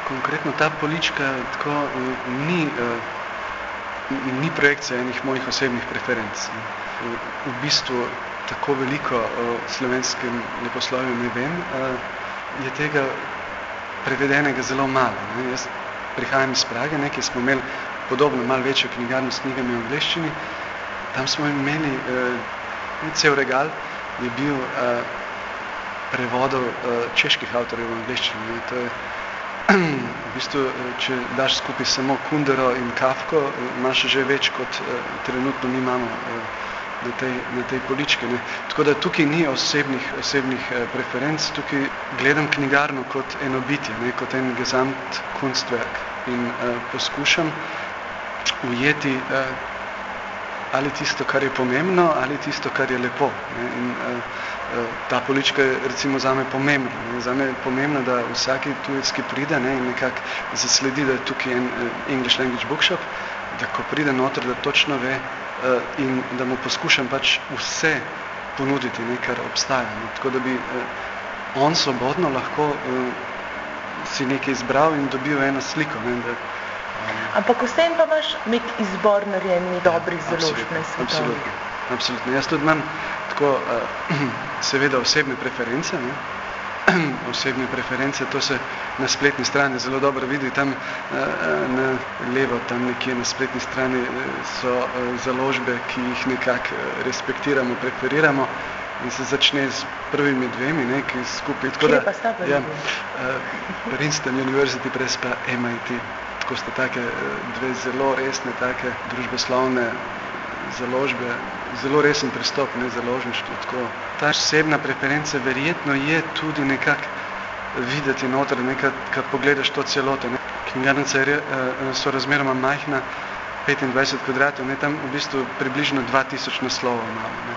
Konkretno ta polička tako ni projekcija enih mojih osebnih preferenc. V bistvu tako veliko o slovenskem leposlovju ne vem, je tega prevedenega zelo malo. Ne. Jaz prihajam iz Prage, kjer smo imeli podobno malo večjo knjigarno s knjigami v angleščini. Tam smo imeli cel regal, je bil prevodov čeških avtorjev v angleščini. To je v bistvu, če daš skupaj samo Kundero in Kafko, imaš že več, kot trenutno mi imamo na tej polički. Ne. Tako da tukaj ni osebnih preferenc, tukaj gledam knjigarno kot eno bitje, ne, kot en Gesamtkunstwerk in poskušam ujeti ali tisto, kar je pomembno, ali tisto, kar je lepo. Ne. In ta polička je recimo zame pomembna. Ne. Zame je pomembno, da vsaki tujec, ki pride, ne, in nekako zasledi, da je tukaj en English Language Bookshop, da ko pride noter, da točno ve in da mu poskušam pač vse ponuditi, ne, kar obstaja. Ne. Tako da bi on svobodno lahko si nekaj izbral in dobil eno sliko. Ne, da, ampak vsem pa imaš nek izbor narejenih dobrih založb na svetovih. Absolutno. Jaz tudi imam tako seveda osebne preference. Ne. Osebne preference, to se na spletni strani zelo dobro vidi. Tam na levo, tam nekje na spletni strani so založbe, ki jih nekako respektiramo, preferiramo in se začne s prvimi dvemi, ne, ki skupaj. Kje pa sta prvi? Ja, Princeton University Press pa MIT. Tako sta take dve zelo resne, take družboslovne založbe, zelo resen pristop, ne, založništvo. Tako. Ta osebna preferenca verjetno je tudi nekako videti noter, nekaj, kad pogledaš to celote. Ne. Knjigarnica so razmeroma majhna, 25 kvadratov, ne, tam v bistvu približno 2000 naslovov imamo. Ne.